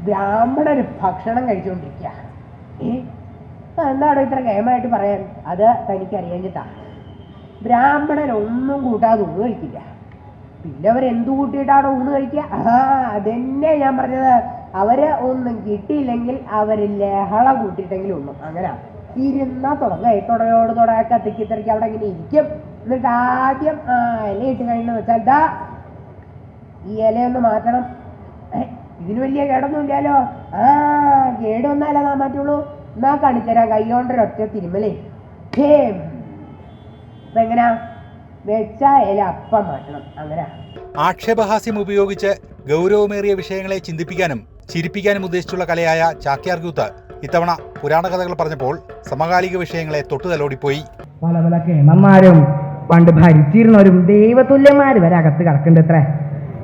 ബ്രാഹ്മണര് ഭക്ഷണം കഴിച്ചുകൊണ്ടിരിക്കുക. എന്താണോ ഇത്ര കേമായിട്ട് പറയാൻ? അത് തനിക്കറിയാഞ്ഞിട്ടാ. ബ്രാഹ്മണരൊന്നും കൂട്ടാതെ ഊണ് കഴിക്കില്ല. പിന്നെ അവരെന്തു കൂട്ടിയിട്ടാണോ ഊണ് കഴിക്കുക? അതന്നെ ഞാൻ പറഞ്ഞത്. അവര് ഒന്നും കിട്ടിയില്ലെങ്കിൽ അവര് ലഹള കൂട്ടിയിട്ടെങ്കിലും ഉള്ളു. അങ്ങനെ ഇരുന്നാ തുടയോട് കത്തിക്ക് തിരക്കി അവിടെ ഇങ്ങനെ ഇരിക്കും. എന്നിട്ട് ആദ്യം ഇല ഇട്ട് കഴിഞ്ഞെന്ന് വെച്ചാൽ ഈ ഇലയൊന്ന് മാറ്റണം. ഇതിന് വലിയ കേടൊന്നും ഇല്ലല്ലോ. കേടൊന്നാലേ നാ മാറ്റുള്ളൂ. എന്നാ കാണിച്ചരാ കൈകൊണ്ടൊരൊറ്റ തിരുമലേ. എങ്ങനാ വെച്ച ഇല അപ്പം മാറ്റണം. അങ്ങനെ ആക്ഷേപഹാസ്യം ഉപയോഗിച്ച് ഗൗരവമേറിയ വിഷയങ്ങളെ ചിന്തിപ്പിക്കാനും ചിരിപ്പിക്കാനും ഉദ്ദേശിച്ചുള്ള കലയായ ചാക്യാർകൂത്ത് ഇത്തവണ പുരാണ കഥകൾ പറഞ്ഞപ്പോൾ സമകാലിക വിഷയങ്ങളെ തൊട്ടുതലോടിപ്പോയി. പല പല കേമന്മാരും പണ്ട് ഭരിച്ചിരുന്നവരും ദൈവതുല്യന്മാര് വരെ അകത്ത് കിടക്കുന്നുണ്ട്.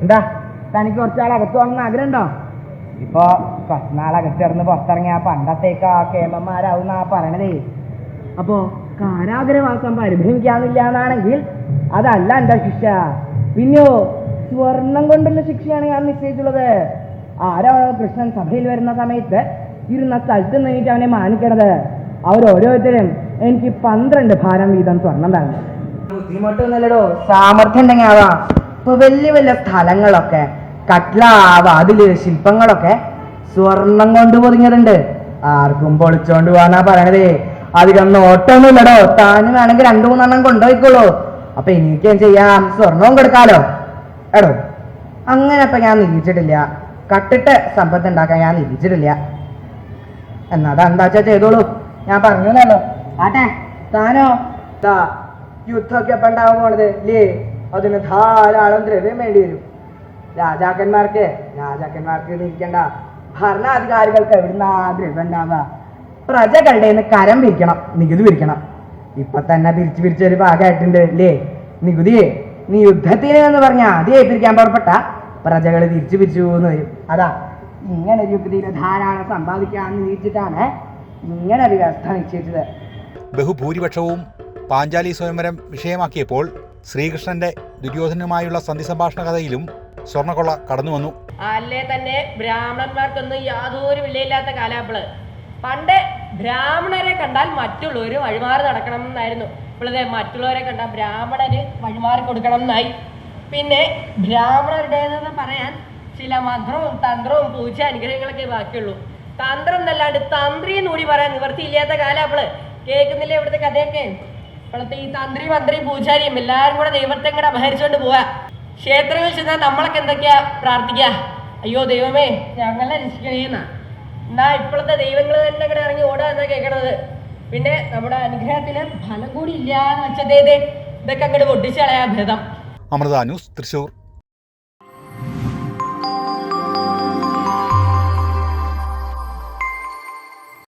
എന്താ തനിക്ക് കുറച്ചാൾ അകത്ത് പോകണമെന്ന് ആഗ്രഹം ഉണ്ടോ? ഇപ്പൊ കുറച്ചുനാളകത്ത് കിടന്ന് പുറത്തിറങ്ങിയ പണ്ടത്തേക്ക് ആ കേമന്മാരാവുന്ന പറയണതേ. അപ്പോ കാരാഗ്രഹവാസം പരിഭ്രമിക്കാന്നില്ല എന്നാണെങ്കിൽ അതല്ല എന്റെ ശിക്ഷ. പിന്നെയോ സ്വർണം കൊണ്ടുള്ള ശിക്ഷയാണ് ഞാൻ നിശ്ചയിച്ചുള്ളത്. ആരാണോ കൃഷ്ണൻ സഭയിൽ വരുന്ന സമയത്ത് ഇരുന്ന സ്ഥലത്ത് നിന്നിട്ട് അവനെ മാനിക്കണത്, അവരോരോരുത്തരും എനിക്ക് 12 ഭാരം വീതം സ്വർണം തരണം. ബുദ്ധിമുട്ടൊന്നുമില്ലടോ, സാമർഥ്യം ഉണ്ടെങ്കിൽ ആവാം. ഇപ്പൊ വലിയ വലിയ സ്ഥലങ്ങളൊക്കെ കട്ട്ല വാതില് ശില്പങ്ങളൊക്കെ സ്വർണം കൊണ്ട് പൊതിഞ്ഞതുണ്ട്. ആർക്കും പൊളിച്ചോണ്ട് പോവാന്നാ പറയണതേ. അധികം നോട്ടൊന്നുമില്ലടോ. താനും വേണമെങ്കിൽ 2-3 കൊണ്ടുപോയിക്കോളൂ. അപ്പൊ എനിക്ക് ചെയ്യാം, സ്വർണവും കൊടുക്കാലോ. എടോ അങ്ങനെ ഇപ്പൊ ഞാൻ നിരീക്ഷിച്ചിട്ടില്ല. കട്ടിട്ട് സമ്പത്ത് ഉണ്ടാക്കാൻ ഞാൻ നിരീക്ഷിച്ചിട്ടില്ല. എന്നാ അതെന്താച്ചാ ചെയ്തോളൂ, ഞാൻ പറഞ്ഞല്ലോ. ആട്ടെ താനോ? യുദ്ധമൊക്കെ എപ്പ ഉണ്ടാവാൻ പോണത് ഇല്ലേ? അതിന് ധാരാളം ദ്രവ്യം വേണ്ടി വരും. രാജാക്കന്മാർക്ക് ഇരിക്കണ്ട, ഭരണാധികാരികൾക്ക് എവിടുന്നാ ദ്രവ്യം ഉണ്ടാവുക? പ്രജകളുടെ കരം പിരിക്കണം, നികുതി പിരിക്കണം. ഇപ്പൊ തന്നെ പിരിച്ചൊരു ഭാഗമായിട്ടുണ്ട് അല്ലേ നികുതിയെ. നീ യുദ്ധത്തിന് എന്ന് പറഞ്ഞ ആദ്യം ഏൽപ്പിക്കാൻ പുറപ്പെട്ട പ്രജകൾ പിരിച്ചു എന്ന് വരും. അതാ ഇങ്ങനെ ഒരു യുദ്ധത്തിൽ ധാരാളം സമ്പാദിക്കാന്ന് നിശ്ചയിച്ചിട്ടാണ് ഇങ്ങനെ ഒരു വ്യവസ്ഥ നിശ്ചയിച്ചത്. ബഹുഭൂരിപക്ഷവും പാഞ്ചാലി സ്വയംവരം വിഷയമാക്കിയപ്പോൾ ശ്രീകൃഷ്ണന്റെ ദുര്യോധനുമായുള്ള സന്ധി സംഭാഷണ കഥയിലും സ്വർണ്ണക്കൊള്ള കടന്നു വന്നു. അല്ലേ തന്നെ ബ്രാഹ്മണന്മാർക്കൊന്നും യാതൊരു വിലയില്ലാത്ത കാലാപ്പിള്. പണ്ട് ബ്രാഹ്മണരെ കണ്ടാൽ മറ്റുള്ളവർ വഴിമാറി നടക്കണം എന്നായിരുന്നു. ഇപ്പോഴത്തെ മറ്റുള്ളവരെ കണ്ടാൽ ബ്രാഹ്മണര് വഴിമാറി കൊടുക്കണം എന്നായി. പിന്നെ ബ്രാഹ്മണരുടേതെന്ന് പറയാൻ ചില മന്ത്രവും തന്ത്രവും പൂജ അനുഗ്രഹങ്ങളൊക്കെ ബാക്കിയുള്ളൂ. തന്ത്രം എന്നല്ലാണ്ട് തന്ത്രി എന്നൂടി പറയാൻ നിവർത്തിയില്ലാത്ത കാലാപ്പിള്. കേൾക്കുന്നില്ല ഇവിടുത്തെ കഥയൊക്കെ? ഇപ്പോഴത്തെ ഈ തന്ത്രി മന്ത്രി പൂജാരിയും എല്ലാവരും കൂടെ ദൈവത്തെ കൂടെ അപഹരിച്ചുകൊണ്ട് പോവാ. ക്ഷേത്രങ്ങളിൽ ചെന്നാൽ നമ്മളൊക്കെ എന്തൊക്കെയാ പ്രാർത്ഥിക്കുക? അയ്യോ ദൈവമേ ഞങ്ങളെ രക്ഷിക്കണേന്നാ. എന്നാ ഇപ്പോഴത്തെ ദൈവങ്ങൾ തന്നെ കൂടെ ഇറങ്ങി ഓടുക എന്നാ കേൾക്കണത്. പിന്നെ നമ്മുടെ അനുഗ്രഹത്തിന് ഫലം കൂടി ഇല്ലാന്ന് വെച്ചതേതേ. ഇതൊക്കെ അങ്ങോട്ട് പൊട്ടിച്ചു കളയാ ഭേദം. അമൃത ന്യൂസ്, തൃശ്ശൂർ.